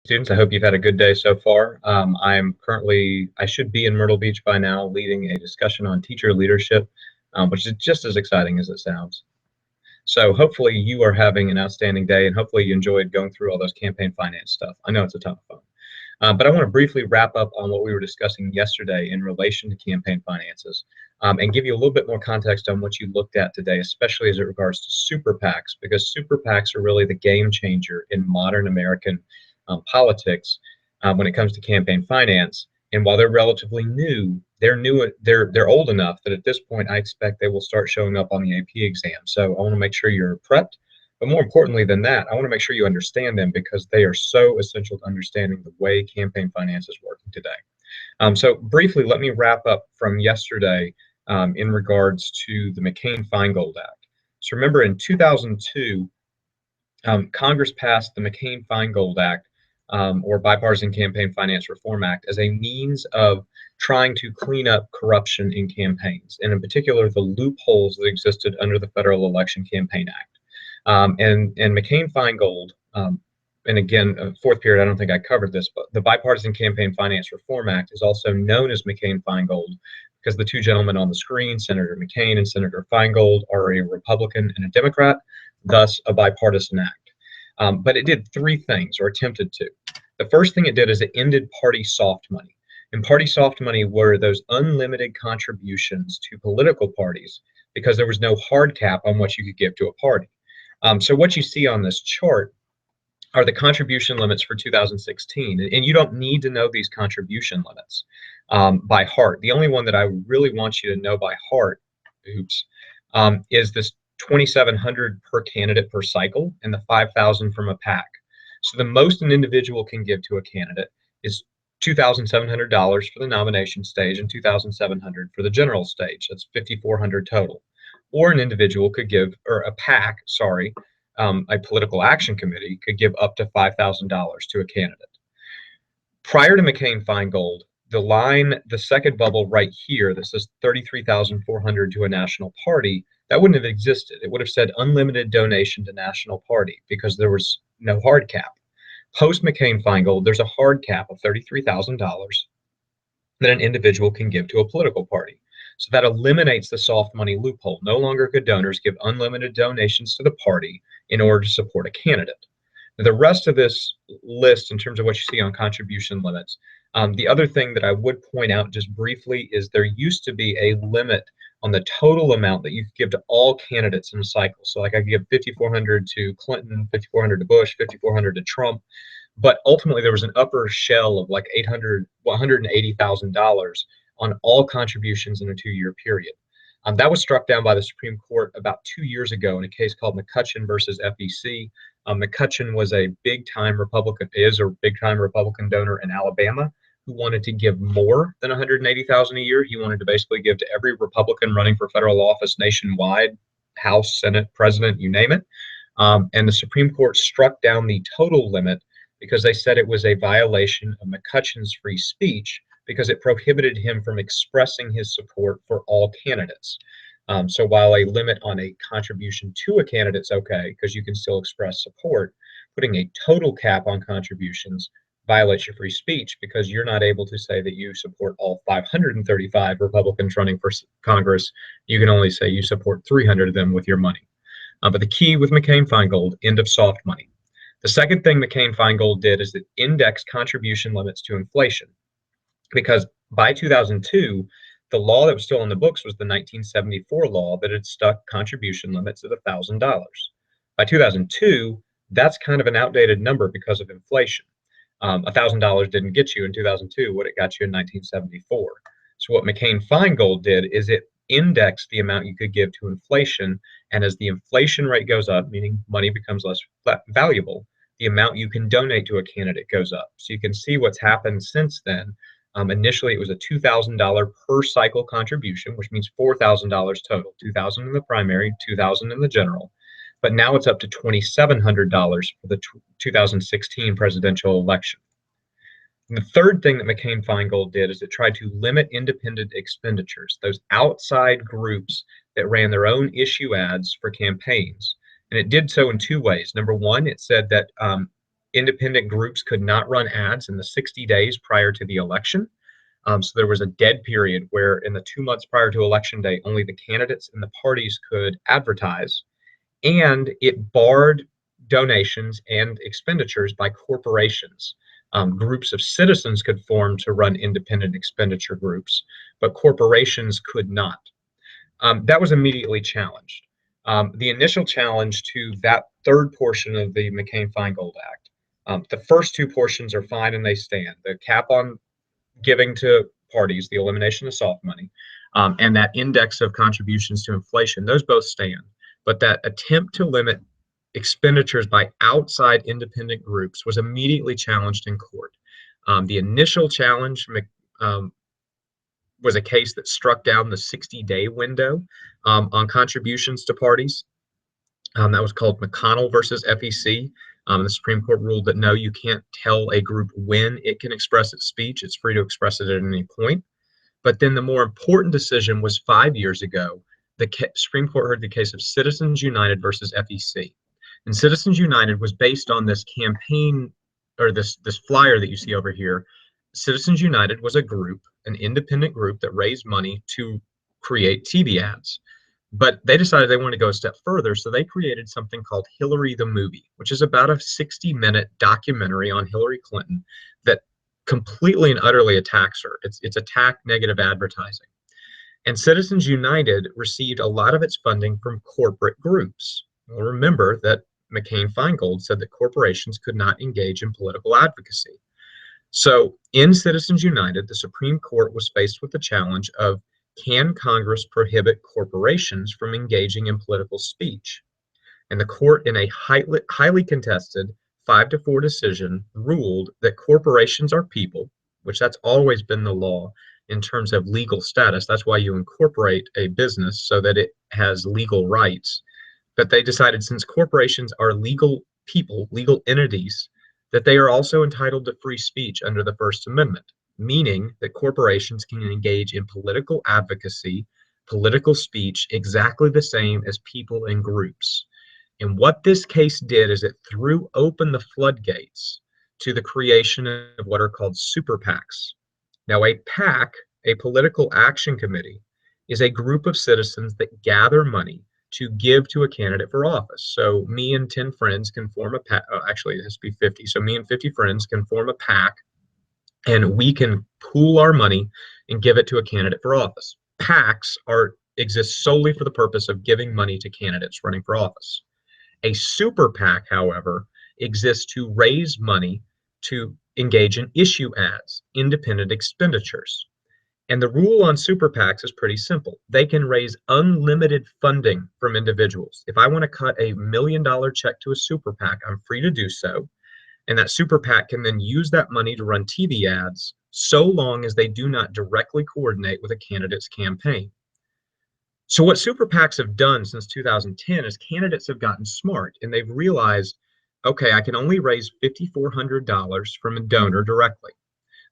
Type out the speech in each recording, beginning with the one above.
Students, I hope you've had a good day so far. I should be in Myrtle Beach by now, leading a discussion on teacher leadership, which is just as exciting as it sounds. So hopefully you are having an outstanding day, and hopefully you enjoyed going through all those campaign finance stuff. I know it's a ton of fun. But I want to briefly wrap up on what we were discussing yesterday in relation to campaign finances, and give you a little bit more context on what you looked at today, especially as it regards to super PACs, because super PACs are really the game changer in modern American politics when it comes to campaign finance. And while they're relatively new, they're old enough that at this point I expect they will start showing up on the AP exam. So I want to make sure you're prepped. But more importantly than that, I want to make sure you understand them because they are so essential to understanding the way campaign finance is working today. So briefly, let me wrap up from yesterday in regards to the McCain-Feingold Act. So remember in 2002, Congress passed the McCain-Feingold Act, or Bipartisan Campaign Finance Reform Act, as a means of trying to clean up corruption in campaigns, and in particular the loopholes that existed under the Federal Election Campaign Act. And McCain-Feingold, and again, fourth period, I don't think I covered this, but the Bipartisan Campaign Finance Reform Act is also known as McCain-Feingold because the two gentlemen on the screen, Senator McCain and Senator Feingold, are a Republican and a Democrat, thus a bipartisan act. But it did three things, or attempted to. The first thing it did is it ended party soft money. And party soft money were those unlimited contributions to political parties because there was no hard cap on what you could give to a party. So what you see on this chart are the contribution limits for 2016. And you don't need to know these contribution limits by heart. The only one that I really want you to know by heart, is this 2,700 per candidate per cycle and the 5,000 from a PAC. So the most an individual can give to a candidate is $2,700 for the nomination stage and $2,700 for the general stage. That's $5,400 total. Or an individual could give, or a PAC, sorry, a political action committee could give up to $5,000 to a candidate. Prior to McCain-Feingold, the second bubble right here that says $33,400 to a national party, that wouldn't have existed. It would have said unlimited donation to national party because there was no hard cap. Post McCain-Feingold, there's a hard cap of $33,000 that an individual can give to a political party. So that eliminates the soft money loophole. No longer could donors give unlimited donations to the party in order to support a candidate. Now, the rest of this list, in terms of what you see on contribution limits, the other thing that I would point out just briefly is there used to be a limit on the total amount that you could give to all candidates in a cycle. So like I could give $5,400 to Clinton, $5,400 to Bush, $5,400 to Trump. But ultimately there was an upper shell of like $180,000 on all contributions in a 2-year period. That was struck down by the Supreme Court about 2 years ago in a case called McCutcheon versus FEC. McCutcheon was a big-time Republican donor in Alabama who wanted to give more than $180,000 a year. He wanted to basically give to every Republican running for federal office nationwide, House, Senate, President, you name it. And the Supreme Court struck down the total limit because they said it was a violation of McCutcheon's free speech because it prohibited him from expressing his support for all candidates. So while a limit on a contribution to a candidate is okay, because you can still express support, putting a total cap on contributions violates your free speech because you're not able to say that you support all 535 Republicans running for Congress. You can only say you support 300 of them with your money. But the key with McCain-Feingold, end of soft money. The second thing McCain-Feingold did is it indexed contribution limits to inflation. Because by 2002, the law that was still in the books was the 1974 law that had stuck contribution limits at $1,000. By 2002, that's kind of an outdated number because of inflation. $1,000 didn't get you in 2002 what it got you in 1974. So what McCain-Feingold did is it indexed the amount you could give to inflation, and as the inflation rate goes up, meaning money becomes less valuable, the amount you can donate to a candidate goes up. So you can see what's happened since then. Initially, it was a $2,000 per cycle contribution, which means $4,000 total, $2,000 in the primary, $2,000 in the general. But now it's up to $2,700 for the 2016 presidential election. And the third thing that McCain-Feingold did is it tried to limit independent expenditures, those outside groups that ran their own issue ads for campaigns. And it did so in two ways. Number one, it said that Independent groups could not run ads in the 60 days prior to the election. So there was a dead period where in the 2 months prior to election day, only the candidates and the parties could advertise. And it barred donations and expenditures by corporations. Groups of citizens could form to run independent expenditure groups, but corporations could not. That was immediately challenged. The initial challenge to that third portion of the McCain-Feingold Act, the first two portions are fine and they stand. The cap on giving to parties, the elimination of soft money, and that index of contributions to inflation, those both stand. But that attempt to limit expenditures by outside independent groups was immediately challenged in court. The initial challenge was a case that struck down the 60-day window on contributions to parties. That was called McConnell versus FEC. The Supreme Court ruled that no, you can't tell a group when it can express its speech. It's free to express it at any point. But then the more important decision was 5 years ago. The Supreme Court heard the case of Citizens United versus FEC. And Citizens United was based on this campaign, or this flyer that you see over here. Citizens United was a group, an independent group that raised money to create TV ads. But they decided they wanted to go a step further, so they created something called Hillary the Movie, which is about a 60-minute documentary on Hillary Clinton that completely and utterly attacks her. It's attack negative advertising. And Citizens United received a lot of its funding from corporate groups. Well, remember that McCain-Feingold said that corporations could not engage in political advocacy. So in Citizens United, the Supreme Court was faced with the challenge of, can Congress prohibit corporations from engaging in political speech? And the court, in a highly contested 5-4 decision, ruled that corporations are people, which that's always been the law in terms of legal status. That's why you incorporate a business so that it has legal rights. But they decided, since corporations are legal people, legal entities, that they are also entitled to free speech under the First Amendment, meaning that corporations can engage in political advocacy, political speech, exactly the same as people and groups. And what this case did is it threw open the floodgates to the creation of what are called super PACs. Now, a PAC, a political action committee, is a group of citizens that gather money to give to a candidate for office. So me and 10 friends can form a PAC. Actually, it has to be 50. So me and 50 friends can form a PAC, and we can pool our money and give it to a candidate for office. PACs exist solely for the purpose of giving money to candidates running for office. A super PAC, however, exists to raise money to engage in issue ads, independent expenditures. And the rule on super PACs is pretty simple. They can raise unlimited funding from individuals. If I want to cut $1 million check to a super PAC, I'm free to do so. And that super PAC can then use that money to run TV ads, so long as they do not directly coordinate with a candidate's campaign. So what super PACs have done since 2010 is candidates have gotten smart, and they've realized, okay, I can only raise $5,400 from a donor directly.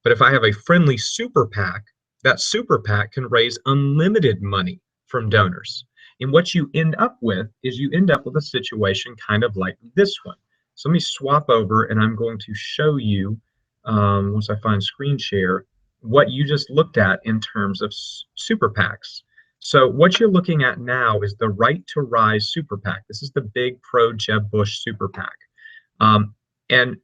But if I have a friendly super PAC, that super PAC can raise unlimited money from donors. And what you end up with is you end up with a situation kind of like this one. So let me swap over, and I'm going to show you, once I find screen share, what you just looked at in terms of super PACs. So what you're looking at now is the Right to Rise super PAC. This is the big pro-Jeb Bush super PAC. And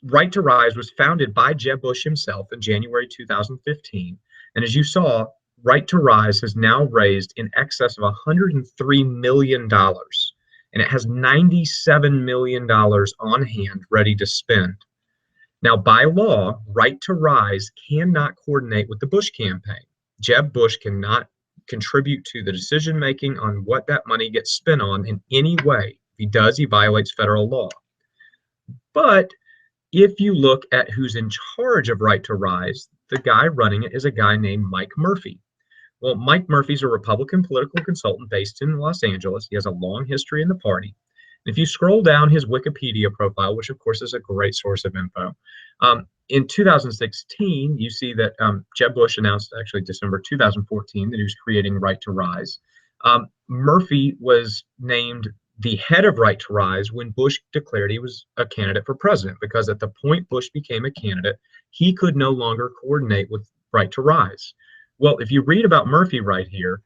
Right to Rise was founded by Jeb Bush himself in January 2015. And as you saw, Right to Rise has now raised in excess of $103 million. And it has $97 million on hand ready to spend. Now, by law, Right to Rise cannot coordinate with the Bush campaign. Jeb Bush cannot contribute to the decision making on what that money gets spent on in any way. If he does, he violates federal law. But if you look at who's in charge of Right to Rise, the guy running it is a guy named Mike Murphy. Well, Mike Murphy's a Republican political consultant based in Los Angeles. He has a long history in the party. If you scroll down his Wikipedia profile, which of course is a great source of info, in 2016, you see that Jeb Bush announced, actually December 2014, that he was creating Right to Rise. Murphy was named the head of Right to Rise when Bush declared he was a candidate for president, because at the point Bush became a candidate, he could no longer coordinate with Right to Rise. Well, if you read about Murphy right here,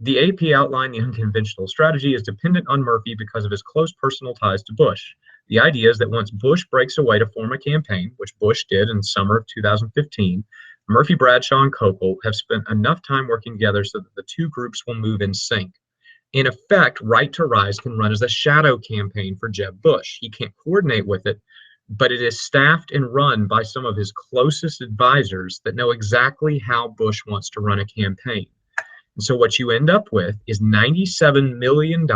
the AP outlined the unconventional strategy is dependent on Murphy because of his close personal ties to Bush. The idea is that once Bush breaks away to form a campaign, which Bush did in summer of 2015, Murphy, Bradshaw, and Kokel have spent enough time working together so that the two groups will move in sync. In effect, Right to Rise can run as a shadow campaign for Jeb Bush. He can't coordinate with it, but it is staffed and run by some of his closest advisors that know exactly how Bush wants to run a campaign. And so what you end up with is $97 million.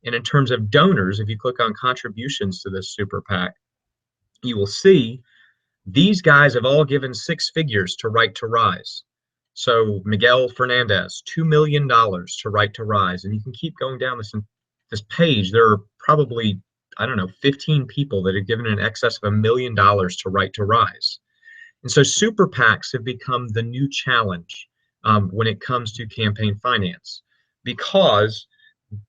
And in terms of donors, if you click on contributions to this super PAC, you will see these guys have all given six figures to Right to Rise. So Miguel Fernandez, $2 million to Right to Rise. And you can keep going down this page. There are probably, I don't know, 15 people that have given in excess of $1 million to Right to Rise. And so super PACs have become the new challenge when it comes to campaign finance, because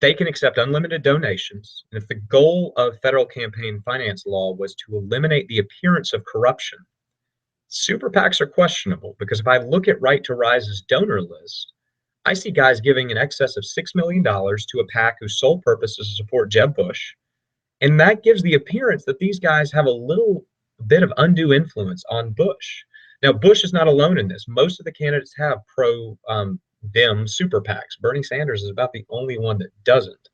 they can accept unlimited donations. And if the goal of federal campaign finance law was to eliminate the appearance of corruption, super PACs are questionable, because if I look at Right to Rise's donor list, I see guys giving in excess of $6 million to a PAC whose sole purpose is to support Jeb Bush. And that gives the appearance that these guys have a little bit of undue influence on Bush. Now, Bush is not alone in this. Most of the candidates have pro-Dem super PACs. Bernie Sanders is about the only one that doesn't.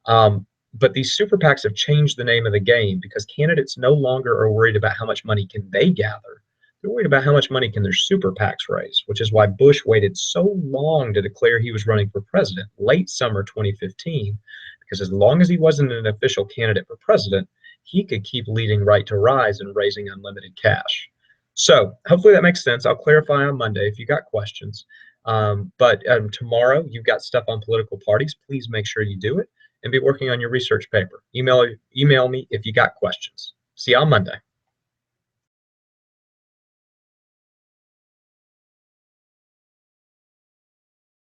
But these super PACs have changed the name of the game, because candidates no longer are worried about how much money can they gather. They're worried about how much money can their super PACs raise, which is why Bush waited so long to declare he was running for president, late summer 2015, because as long as he wasn't an official candidate for president, he could keep leading Right to Rise and raising unlimited cash. So hopefully that makes sense. I'll clarify on Monday if you got questions. But tomorrow you've got stuff on political parties. Please make sure you do it and be working on your research paper. Email me if you got questions. See you on Monday.